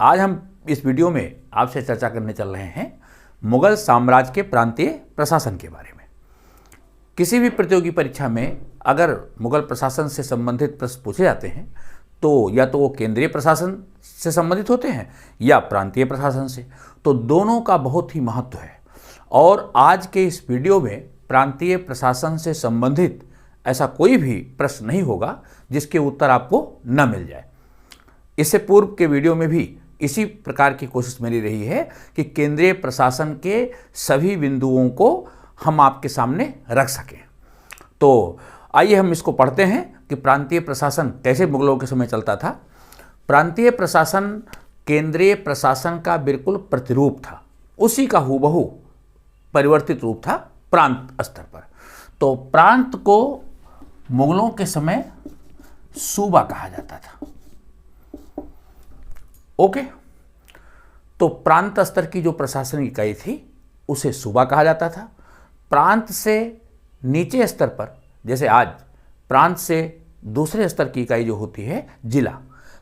आज हम इस वीडियो में आपसे चर्चा करने चल रहे हैं मुगल साम्राज्य के प्रांतीय प्रशासन के बारे में। किसी भी प्रतियोगी परीक्षा में अगर मुगल प्रशासन से संबंधित प्रश्न पूछे जाते हैं तो या तो वो केंद्रीय प्रशासन से संबंधित होते हैं या प्रांतीय प्रशासन से, तो दोनों का बहुत ही महत्व है। और आज के इस वीडियो में प्रांतीय प्रशासन से संबंधित ऐसा कोई भी प्रश्न नहीं होगा जिसके उत्तर आपको न मिल जाए। इससे पूर्व के वीडियो में भी इसी प्रकार की कोशिश मेरी रही है कि केंद्रीय प्रशासन के सभी बिंदुओं को हम आपके सामने रख सकें। तो आइए हम इसको पढ़ते हैं कि प्रांतीय प्रशासन कैसे मुगलों के समय चलता था। प्रांतीय प्रशासन केंद्रीय प्रशासन का बिल्कुल प्रतिरूप था, उसी का हूबहू परिवर्तित रूप था प्रांत स्तर पर। तो प्रांत को मुगलों के समय सूबा कहा जाता था। ओके, तो प्रांत स्तर की जो प्रशासनिक इकाई थी उसे सूबा कहा जाता था। प्रांत से नीचे स्तर पर, जैसे आज प्रांत से दूसरे स्तर की इकाई जो होती है जिला,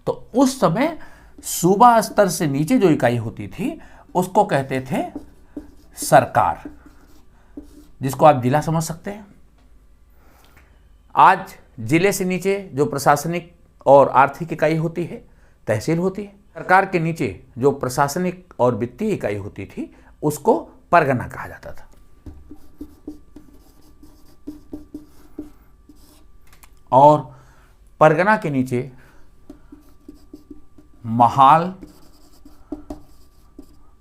तो उस समय सूबा स्तर से नीचे जो इकाई होती थी उसको कहते थे सरकार, जिसको आप जिला समझ सकते हैं। आज जिले से नीचे जो प्रशासनिक और आर्थिक इकाई होती है तहसील होती है। सरकार के नीचे जो प्रशासनिक और वित्तीय इकाई होती थी उसको परगना कहा जाता था। और परगना के नीचे महाल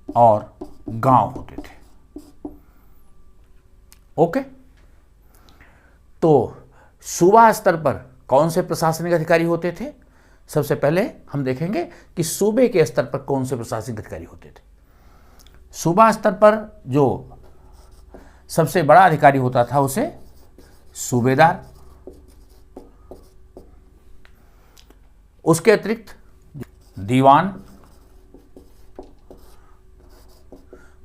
और गांव होते थे। ओके, तो सूबा स्तर पर कौन से प्रशासनिक अधिकारी होते थे? सबसे पहले हम देखेंगे कि सूबे के स्तर पर कौन से प्रशासनिक अधिकारी होते थे। सूबा स्तर पर जो सबसे बड़ा अधिकारी होता था उसे सूबेदार, उसके अतिरिक्त दीवान,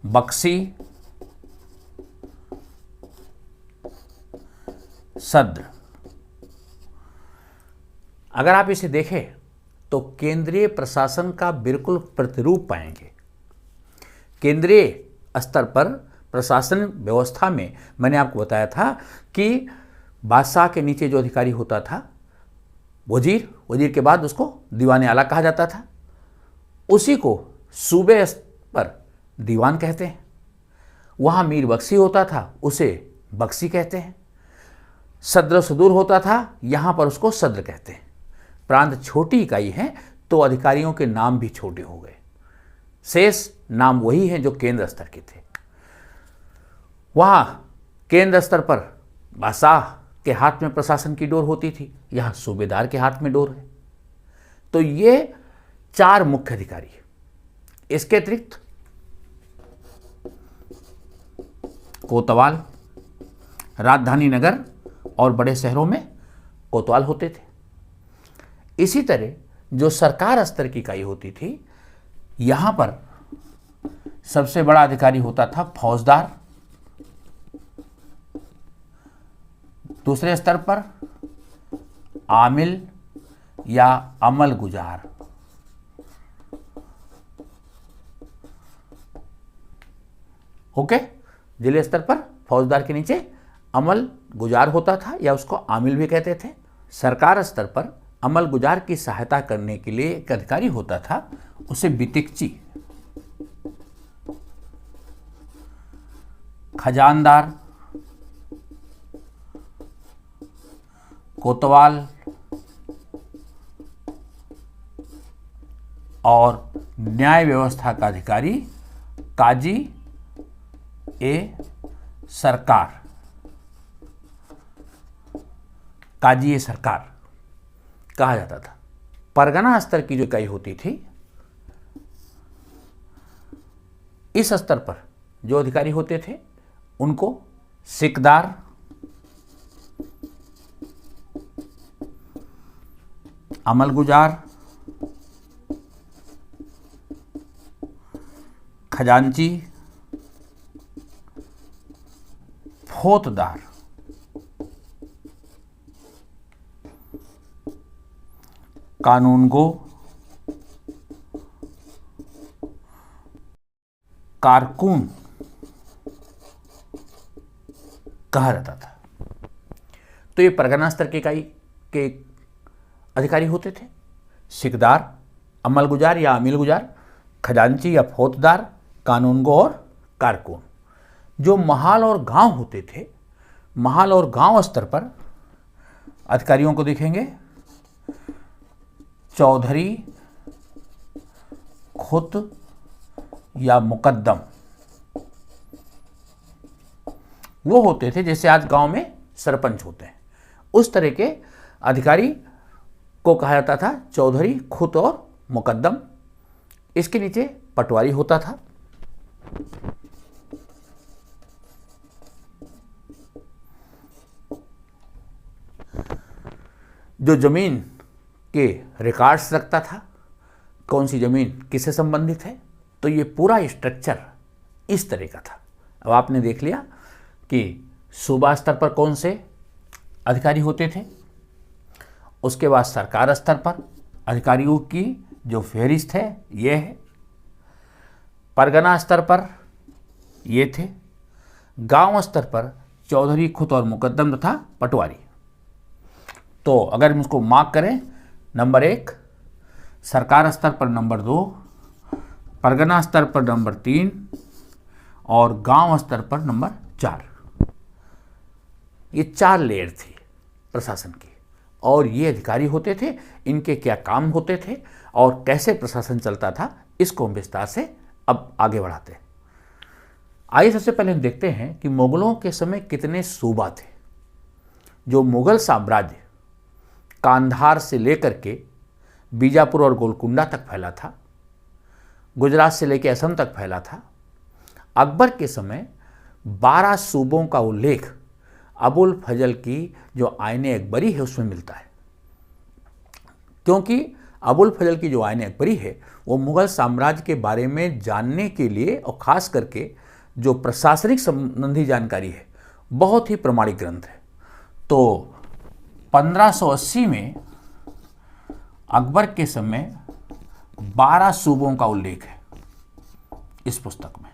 बख्शी, सद्र। अगर आप इसे देखें तो केंद्रीय प्रशासन का बिल्कुल प्रतिरूप पाएंगे। केंद्रीय स्तर पर प्रशासन व्यवस्था में मैंने आपको बताया था कि बादशाह के नीचे जो अधिकारी होता था वजीर, वजीर के बाद उसको दीवान आला कहा जाता था। उसी को सूबे पर दीवान कहते हैं। वहाँ मीर बख्शी होता था, उसे बख्शी कहते हैं। सद्र सुदूर होता था, यहाँ पर उसको सद्र कहते हैं। प्रांत छोटी इकाई है तो अधिकारियों के नाम भी छोटे हो गए, शेष नाम वही हैं जो केंद्र स्तर के थे। वहाँ केंद्र स्तर पर बादशाह के हाथ में प्रशासन की डोर होती थी, यहाँ सूबेदार के हाथ में डोर है। तो ये चार मुख्य अधिकारी हैं। इसके अतिरिक्त कोतवाल, राजधानी नगर और बड़े शहरों में कोतवाल होते थे। इसी तरह जो सरकार स्तर की इकाई होती थी, यहाँ पर सबसे बड़ा अधिकारी होता था फौजदार। दूसरे स्तर पर आमिल या अमल गुजार। ओके, जिले स्तर पर फौजदार के नीचे अमल गुजार होता था या उसको आमिल भी कहते थे। सरकार स्तर पर अमल गुजार की सहायता करने के लिए एक अधिकारी होता था, उसे बितिकची। खजानदार, कोतवाल और न्याय व्यवस्था का अधिकारी काजी ए सरकार, काजी ए सरकार कहा जाता था। परगना स्तर की जो इकाई होती थी, इस स्तर पर जो अधिकारी होते थे उनको सिकदार, अमलगुजार, खजांची, फौतदार, कानूनगो, कारकुन कहा जाता था। तो ये परगना स्तर की इकाई के अधिकारी होते थे। सिकदार, अमलगुजार या अमीलगुजार, खजांची या फौजदार, कानूनगो और कारकुन। जो महाल और गांव होते थे, महाल और गांव स्तर पर अधिकारियों को देखेंगे चौधरी, खुत या मुकद्दम। वो होते थे जैसे आज गांव में सरपंच होते हैं, उस तरह के अधिकारी को कहा जाता था चौधरी, खुत और मुकद्दम। इसके नीचे पटवारी होता था। जो जमीन के रिकॉर्ड्स रखता था, कौन सी जमीन किससे संबंधित है, तो ये पूरा स्ट्रक्चर इस तरह का था। अब आपने देख लिया कि सूबा स्तर पर कौन से अधिकारी होते थे, उसके बाद सरकार स्तर पर अधिकारियों की जो फहरिस्त है ये है, परगना स्तर पर ये थे, गांव स्तर पर चौधरी, खुत और मुकद्दम तथा पटवारी। तो अगर हम इसको मार्क करें, नंबर 1 सरकार स्तर पर, नंबर 2 परगना स्तर पर, नंबर 3 और गांव स्तर पर नंबर 4। ये 4 लेयर थी प्रशासन की, और ये अधिकारी होते थे। इनके क्या काम होते थे और कैसे प्रशासन चलता था, इसको हम विस्तार से अब आगे बढ़ाते हैं। आइए सबसे पहले हम देखते हैं कि मुगलों के समय कितने सूबा थे। जो मुगल साम्राज्य कांधार से लेकर के बीजापुर और गोलकुंडा तक फैला था, गुजरात से लेकर असम तक फैला था, अकबर के समय 12 सूबों का उल्लेख अबुल फजल की जो आईने अकबरी है उसमें मिलता है। क्योंकि अबुल फजल की जो आईने अकबरी है वो मुगल साम्राज्य के बारे में जानने के लिए और ख़ास करके जो प्रशासनिक संबंधी जानकारी है बहुत ही प्रमाणिक ग्रंथ है। तो 1580 में अकबर के समय 12 सूबों का उल्लेख है इस पुस्तक में।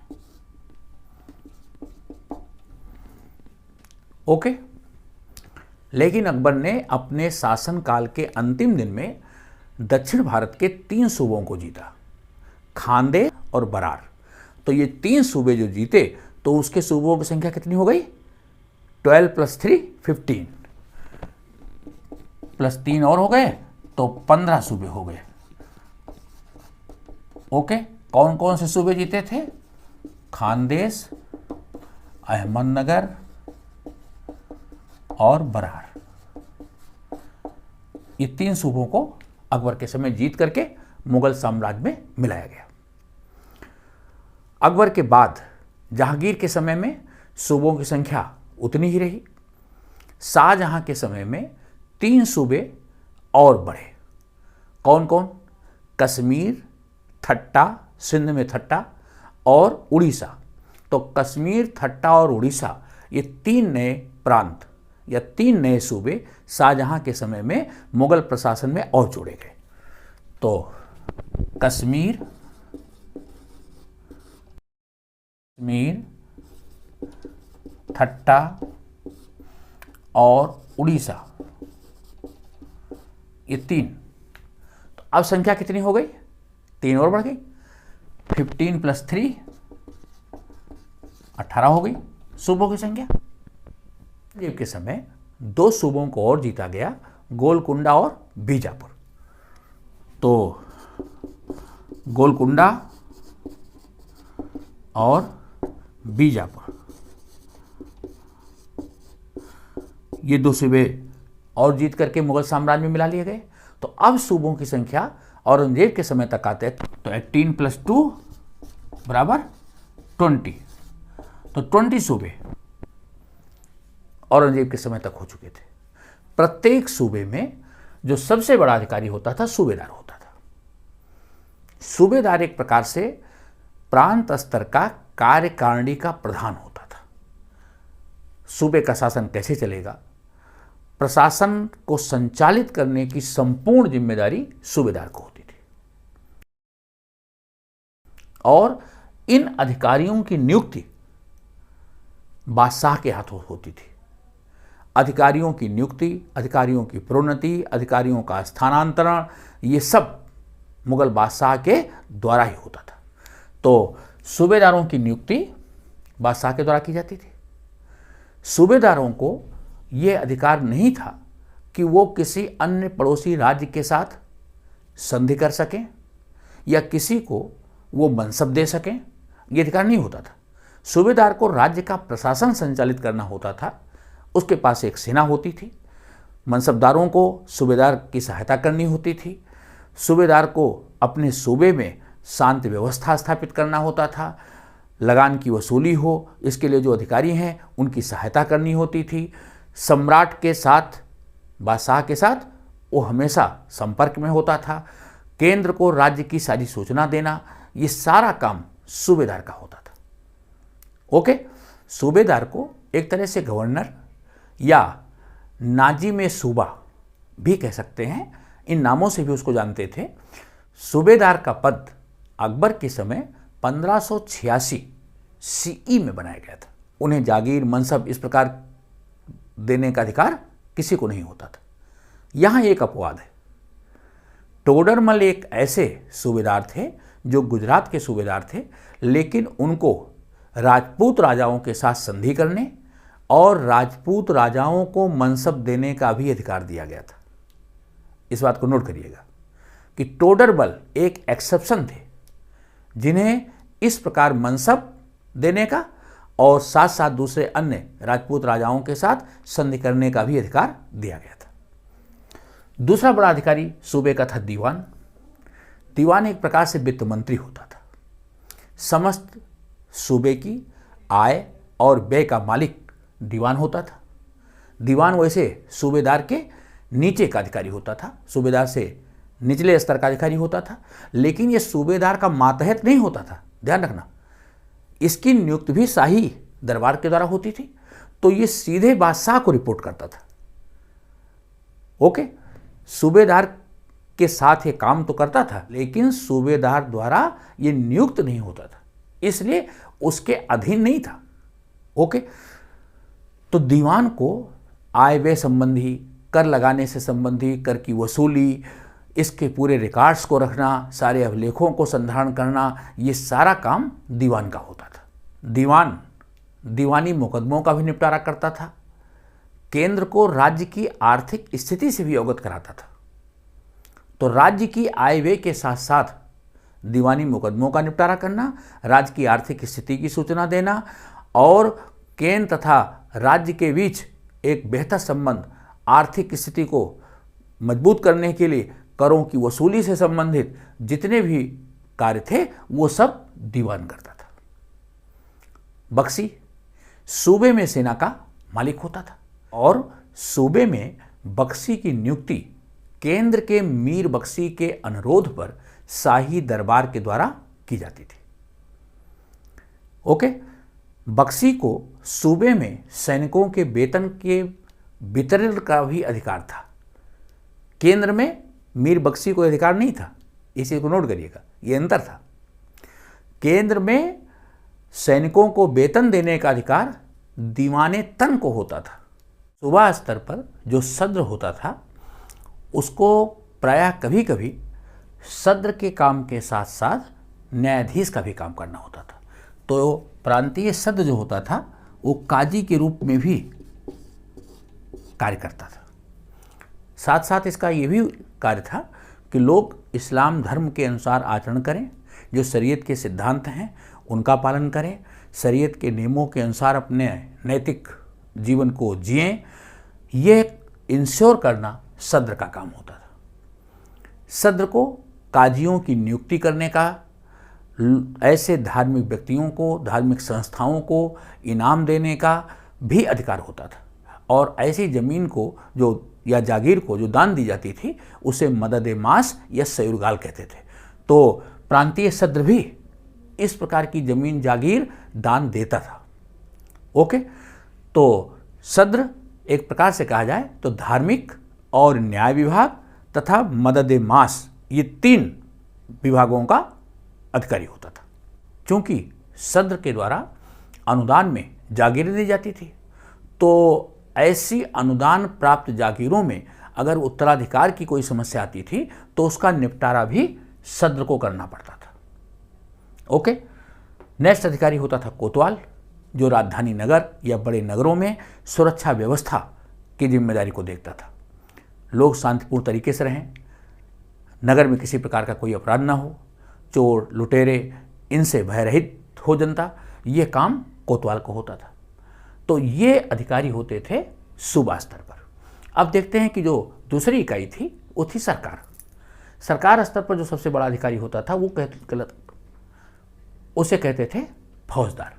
ओके, लेकिन अकबर ने अपने शासनकाल के अंतिम दिन में दक्षिण भारत के 3 सूबों को जीता, खानदेश और बरार। तो ये 3 सूबे जो जीते तो उसके सूबों की संख्या कितनी हो गई? 12 + 3 15 प्लस 3 और हो गए तो 15 सूबे हो गए। ओके, कौन कौन से सूबे जीते थे? खानदेश, अहमदनगर और बरार। ये 3 सूबों को अकबर के समय जीत करके मुगल साम्राज्य में मिलाया गया। अकबर के बाद जहांगीर के समय में सूबों की संख्या उतनी ही रही। शाहजहां के समय में 3 सूबे और बढ़े। कौन कौन? कश्मीर, ठट्टा, सिंध में ठट्टा और उड़ीसा। तो कश्मीर, ठट्टा और उड़ीसा ये 3 नए प्रांत या 3 नए सूबे शाहजहां के समय में मुगल प्रशासन में और जोड़े गए। तो कश्मीर, ठट्टा और उड़ीसा, ये 3। तो अब संख्या कितनी हो गई? 3 और बढ़ गई। 15 + 3 18 हो गई सूबों की संख्या। औरंगजेब के समय 2 सूबों को और जीता गया, गोलकुंडा और बीजापुर। तो गोलकुंडा और बीजापुर ये 2 सूबे और जीत करके मुगल साम्राज्य में मिला लिए गए। तो अब सूबों की संख्या औरंगजेब के समय तक आते तो 18 + 2 = 20। तो 20 सूबे औरंगजेब के समय तक हो चुके थे। प्रत्येक सूबे में जो सबसे बड़ा अधिकारी होता था सूबेदार होता था। सूबेदार एक प्रकार से प्रांत स्तर का कार्यकारिणी का प्रधान होता था। सूबे का शासन कैसे चलेगा, प्रशासन को संचालित करने की संपूर्ण जिम्मेदारी सूबेदार को होती थी। और इन अधिकारियों की नियुक्ति बादशाह के हाथों होती थी। अधिकारियों की नियुक्ति, अधिकारियों की प्रोन्नति, अधिकारियों का स्थानांतरण, ये सब मुगल बादशाह के द्वारा ही होता था। तो सूबेदारों की नियुक्ति बादशाह के द्वारा की जाती थी। सूबेदारों को ये अधिकार नहीं था कि वो किसी अन्य पड़ोसी राज्य के साथ संधि कर सकें या किसी को वो मनसब दे सकें, ये अधिकार नहीं होता था। सूबेदार को राज्य का प्रशासन संचालित करना होता था, उसके पास एक सेना होती थी, मनसबदारों को सूबेदार की सहायता करनी होती थी, सूबेदार को अपने सूबे में शांति व्यवस्था स्थापित करना होता था, लगान की वसूली हो इसके लिए जो अधिकारी हैं उनकी सहायता करनी होती थी, सम्राट के साथ, बादशाह के साथ वो हमेशा संपर्क में होता था, केंद्र को राज्य की सारी सूचना देना, ये सारा काम सूबेदार का होता था। ओके, सूबेदार को एक तरह से गवर्नर या नाजिम सूबा भी कह सकते हैं, इन नामों से भी उसको जानते थे। सूबेदार का पद अकबर के समय 1586 सीई में बनाया गया था। उन्हें जागीर, मनसब इस प्रकार देने का अधिकार किसी को नहीं होता था। यहाँ एक अपवाद है। टोडरमल एक ऐसे सूबेदार थे जो गुजरात के सूबेदार थे, लेकिन उनको राजपूत राजाओं के साथ संधि करने और राजपूत राजाओं को मनसब देने का भी अधिकार दिया गया था। इस बात को नोट करिएगा कि टोडरमल एक एक्सेप्शन थे जिन्हें इस प्रकार मनसब देने का और साथ साथ दूसरे अन्य राजपूत राजाओं के साथ संधि करने का भी अधिकार दिया गया था। दूसरा बड़ा अधिकारी सूबे का था दीवान। दीवान एक प्रकार से वित्त मंत्री होता था। समस्त सूबे की आय और व्यय का मालिक दीवान होता था। दीवान वैसे सूबेदार के नीचे का अधिकारी होता था, सूबेदार से निचले स्तर का अधिकारी होता था, लेकिन यह सूबेदार का मातहत नहीं होता था, ध्यान रखना। इसकी नियुक्ति भी शाही दरबार के द्वारा होती थी, तो ये सीधे बादशाह को रिपोर्ट करता था। ओके, सूबेदार के साथ ये काम तो करता था, लेकिन सूबेदार द्वारा ये नियुक्त नहीं होता था, इसलिए उसके अधीन नहीं था। ओके, तो दीवान को आय व्यय संबंधी, कर लगाने से संबंधी, कर की वसूली, इसके पूरे रिकॉर्ड्स को रखना, सारे अभिलेखों को संधारण करना, ये सारा काम दीवान का होता था। दीवान दीवानी मुकदमों का भी निपटारा करता था, केंद्र को राज्य की आर्थिक स्थिति से भी अवगत कराता था। तो राज्य की आय व्यय के साथ साथ दीवानी मुकदमों का निपटारा करना, राज्य की आर्थिक स्थिति की सूचना देना और केंद्र तथा राज्य के बीच एक बेहतर संबंध, आर्थिक स्थिति को मजबूत करने के लिए करों की वसूली से संबंधित जितने भी कार्य थे वो सब दीवान करता था। बख्शी सूबे में सेना का मालिक होता था और सूबे में बख्शी की नियुक्ति केंद्र के मीर बख्शी के अनुरोध पर शाही दरबार के द्वारा की जाती थी। ओके, बख्शी को सूबे में सैनिकों के वेतन के वितरण का भी अधिकार था। केंद्र में मीर बख्शी को अधिकार नहीं था, इस चीज को नोट करिएगा, ये अंतर था। केंद्र में सैनिकों को वेतन देने का अधिकार दीवाने तन को होता था। सूबा स्तर पर जो सद्र होता था उसको प्रायः कभी कभी सद्र के काम के साथ साथ न्यायाधीश का भी काम करना होता था। तो प्रांतीय सद्र जो होता था वो काजी के रूप में भी कार्य करता था। साथ साथ इसका ये भी कार्य था कि लोग इस्लाम धर्म के अनुसार आचरण करें, जो शरीयत के सिद्धांत हैं उनका पालन करें, शरीयत के नियमों के अनुसार अपने नैतिक जीवन को जिएं, ये इंश्योर करना सद्र का काम होता था। सद्र को काजियों की नियुक्ति करने का, ऐसे धार्मिक व्यक्तियों को, धार्मिक संस्थाओं को इनाम देने का भी अधिकार होता था और ऐसी ज़मीन को जो या जागीर को जो दान दी जाती थी उसे मदद मास या सयुरगाल कहते थे। तो प्रांतीय सद्र भी इस प्रकार की जमीन जागीर दान देता था। ओके, तो सद्र एक प्रकार से कहा जाए तो धार्मिक और न्याय विभाग तथा मदद मास, ये 3 विभागों का अधिकारी होता था। चूंकि सद्र के द्वारा अनुदान में जागीरें दी जाती थी, तो ऐसी अनुदान प्राप्त जागीरों में अगर उत्तराधिकार की कोई समस्या आती थी तो उसका निपटारा भी सद्र को करना पड़ता था। ओके, नेक्स्ट अधिकारी होता था कोतवाल, जो राजधानी नगर या बड़े नगरों में सुरक्षा व्यवस्था की जिम्मेदारी को देखता था। लोग शांतिपूर्ण तरीके से रहें, नगर में किसी प्रकार का कोई अपराध ना हो, चोर लुटेरे इनसे भयरहित हो जनता, ये काम कोतवाल को होता था। तो ये अधिकारी होते थे सूबा स्तर पर। अब देखते हैं कि जो दूसरी इकाई थी वो थी सरकार। सरकार स्तर पर जो सबसे बड़ा अधिकारी होता था वो उसे कहते थे फौजदार।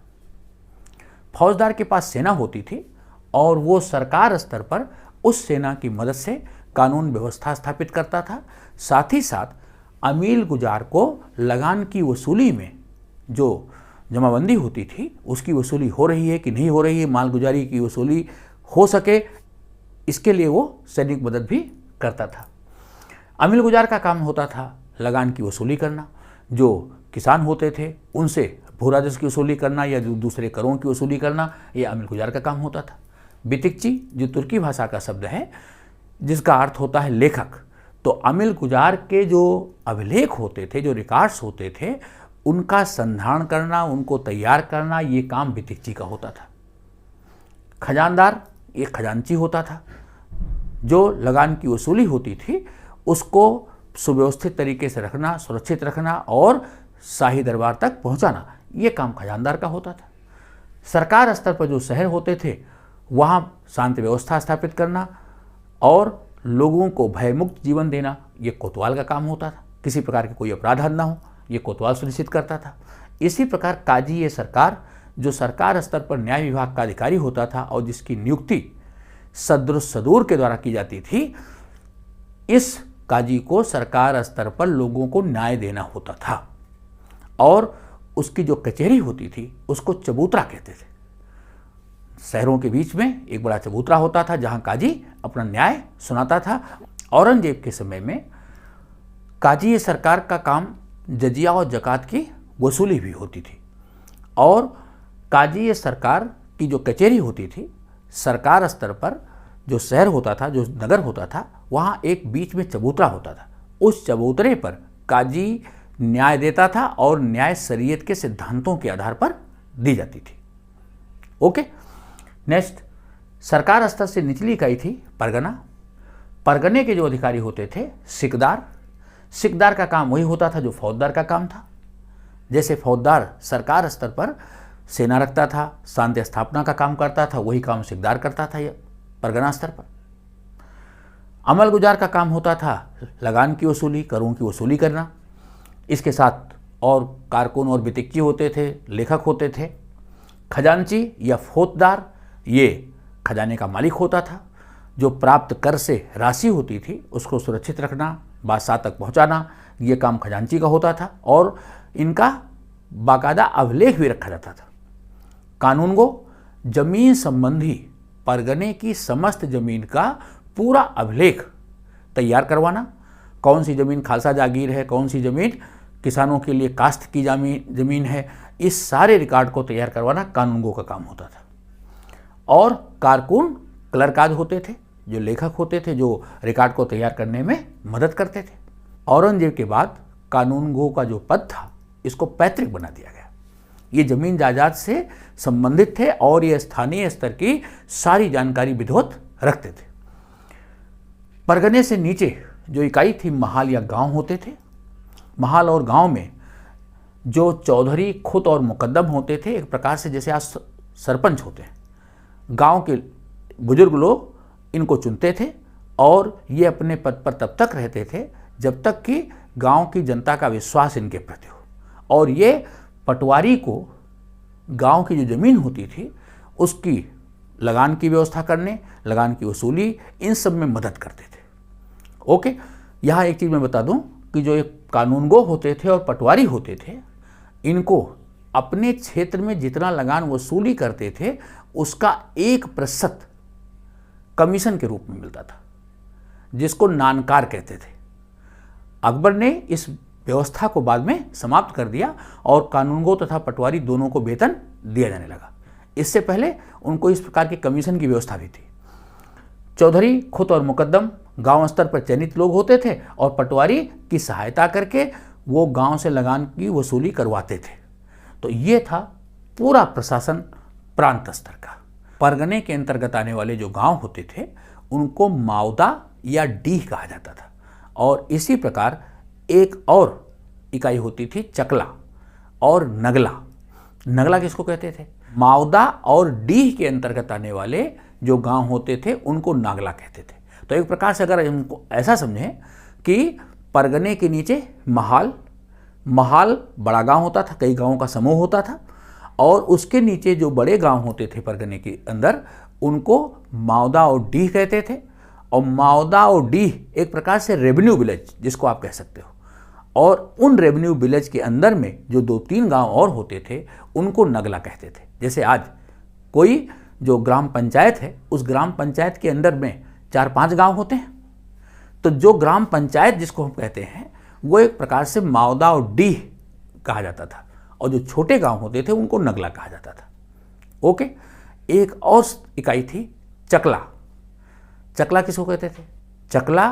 फौजदार के पास सेना होती थी और वो सरकार स्तर पर उस सेना की मदद से कानून व्यवस्था स्थापित करता था। साथ ही साथ अमील गुजार को लगान की वसूली में जो जमाबंदी होती थी उसकी वसूली हो रही है कि नहीं हो रही है, मालगुजारी की वसूली हो सके, इसके लिए वो सैनिक मदद भी करता था। अमील गुजार का काम होता था लगान की वसूली करना, जो किसान होते थे उनसे भू राजस्व की वसूली करना या दूसरे करों की वसूली करना, ये अमील गुजार का काम होता था। बितिकची जो तुर्की भाषा का शब्द है जिसका अर्थ होता है लेखक, तो अमील गुजार के जो अभिलेख होते थे, जो रिकॉर्ड्स होते थे, उनका संधारण करना, उनको तैयार करना, ये काम बितिकची का होता था। खजानदार एक खजांची होता था, जो लगान की वसूली होती थी उसको सुव्यवस्थित तरीके से रखना, सुरक्षित रखना और शाही दरबार तक पहुंचाना, ये काम खजानदार का होता था। सरकार स्तर पर जो शहर होते थे वहाँ शांति व्यवस्था स्थापित करना और लोगों को भयमुक्त जीवन देना, ये कोतवाल का काम होता था। किसी प्रकार के कोई अपराध न हो, ये कोतवाल सुनिश्चित करता था। इसी प्रकार काजी ये सरकार, जो सरकार स्तर पर न्याय विभाग का अधिकारी होता था और जिसकी नियुक्ति सदूर के द्वारा की जाती थी, इस काजी को सरकार स्तर पर लोगों को न्याय देना होता था और उसकी जो कचहरी होती थी उसको चबूतरा कहते थे। शहरों के बीच में एक बड़ा चबूतरा होता था जहां काजी अपना न्याय सुनाता था। औरंगजेब के समय में काजी सरकार का काम जजिया और जकात की वसूली भी होती थी और काजी सरकार की जो कचहरी होती थी, सरकार स्तर पर जो शहर होता था, जो नगर होता था, वहाँ एक बीच में चबूतरा होता था। उस चबूतरे पर काजी न्याय देता था और न्याय शरीयत के सिद्धांतों के आधार पर दी जाती थी। ओके, नेक्स्ट, सरकार स्तर से निचली इकाई थी परगना। परगने के जो अधिकारी होते थे सिकदार। सिकदार का काम वही होता था जो फौजदार का काम था। जैसे फौजदार सरकार स्तर पर सेना रखता था, शांति स्थापना का काम करता था, वही काम सिकदार करता था परगना स्तर पर। अमल गुजार का काम होता था लगान की वसूली, करों की वसूली करना। इसके साथ और कारकुन और बितिकची होते थे, लेखक होते थे। खजांची या फौजदार ये खजाने का मालिक होता था, जो प्राप्त कर से राशि होती थी उसको सुरक्षित रखना, बादशाह तक पहुंचाना, ये काम खजांची का होता था और इनका बाकायदा अभिलेख भी रखा जाता था। कानूनगो जमीन संबंधी परगने की समस्त जमीन का पूरा अभिलेख तैयार करवाना, कौन सी जमीन खालसा जागीर है, कौन सी जमीन किसानों के लिए काश्त की जमीन है, इस सारे रिकॉर्ड को तैयार करवाना कानूनगो का काम होता था। और कारकुन क्लर्काज होते थे, जो लेखक होते थे, जो रिकॉर्ड को तैयार करने में मदद करते थे। औरंगजेब के बाद कानूनगो का जो पद था इसको पैतृक बना दिया गया। ये जमीन जायदाद से संबंधित थे और ये स्थानीय स्तर की सारी जानकारी विधिवत रखते थे। परगने से नीचे जो इकाई थी महाल या गांव होते थे। महाल और गांव में जो चौधरी, खुद और मुकद्दम होते थे, एक प्रकार से जैसे आज सरपंच होते हैं, गांव के बुजुर्ग लोग इनको चुनते थे और ये अपने पद पर तब तक रहते थे जब तक कि गांव की जनता का विश्वास इनके प्रति हो। और ये पटवारी को गांव की जो जमीन होती थी उसकी लगान की व्यवस्था करने, लगान की वसूली, इन सब में मदद करते थे। ओके, यहाँ एक चीज़ मैं बता दूं कि जो एक कानूनगो होते थे और पटवारी होते थे, इनको अपने क्षेत्र में जितना लगान वसूली करते थे उसका 1% कमीशन के रूप में मिलता था, जिसको नानकार कहते थे। अकबर ने इस व्यवस्था को बाद में समाप्त कर दिया और कानूनगो तथा पटवारी दोनों को वेतन दिया जाने लगा। इससे पहले उनको इस प्रकार के कमीशन की व्यवस्था भी थी। चौधरी, खुद और मुकद्दम गांव स्तर पर चयनित लोग होते थे और पटवारी की सहायता करके वो गांव से लगान की वसूली करवाते थे। तो ये था पूरा प्रशासन प्रांत स्तर का। परगने के अंतर्गत आने वाले जो गांव होते थे उनको मावदा या डीह कहा जाता था। और इसी प्रकार एक और इकाई होती थी चकला और नगला। नगला किसको कहते थे? मावदा और डीह के अंतर्गत आने वाले जो गांव होते थे उनको नागला कहते थे। तो एक प्रकार से अगर इनको ऐसा समझें कि परगने के नीचे महाल बड़ा गांव होता था, कई गांवों का समूह होता था, और उसके नीचे जो बड़े गांव होते थे परगने के अंदर उनको मावदा और डीह कहते थे। और मावदा और डीह एक प्रकार से रेवेन्यू विलेज जिसको आप कह सकते हो, और उन रेवेन्यू विलेज के अंदर में जो 2-3 गांव और होते थे उनको नगला कहते थे। जैसे आज कोई जो ग्राम पंचायत है उस ग्राम पंचायत के अंदर में 4-5 गांव होते हैं, तो जो ग्राम पंचायत जिसको हम कहते हैं वो एक प्रकार से मावदा और डीह कहा जाता था, और जो छोटे गांव होते थे उनको नगला कहा जाता था। ओके, एक और इकाई थी चकला। चकला किसको कहते थे? चकला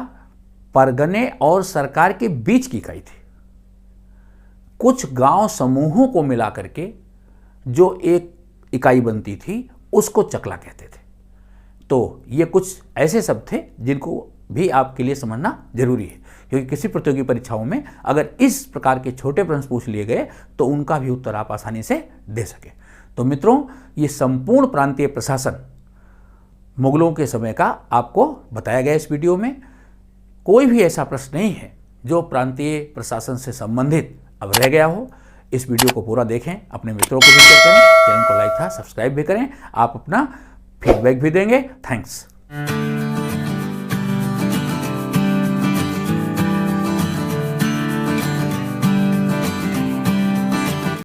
परगने और सरकार के बीच की इकाई थी। कुछ गांव समूहों को मिला करके जो एक इकाई बनती थी उसको चकला कहते थे। तो ये कुछ ऐसे शब्द थे जिनको भी आपके लिए समझना जरूरी है, क्योंकि किसी प्रतियोगी परीक्षाओं में अगर इस प्रकार के छोटे प्रश्न पूछ लिए गए तो उनका भी उत्तर आप आसानी से दे सके। तो मित्रों, ये संपूर्ण प्रांतीय प्रशासन मुगलों के समय का आपको बताया गया इस वीडियो में। कोई भी ऐसा प्रश्न नहीं है जो प्रांतीय प्रशासन से संबंधित अब रह गया हो। इस वीडियो को पूरा देखें, अपने मित्रों को भी शेयर करें, चैनल को लाइक था सब्सक्राइब भी करें, आप अपना फीडबैक भी देंगे। थैंक्स।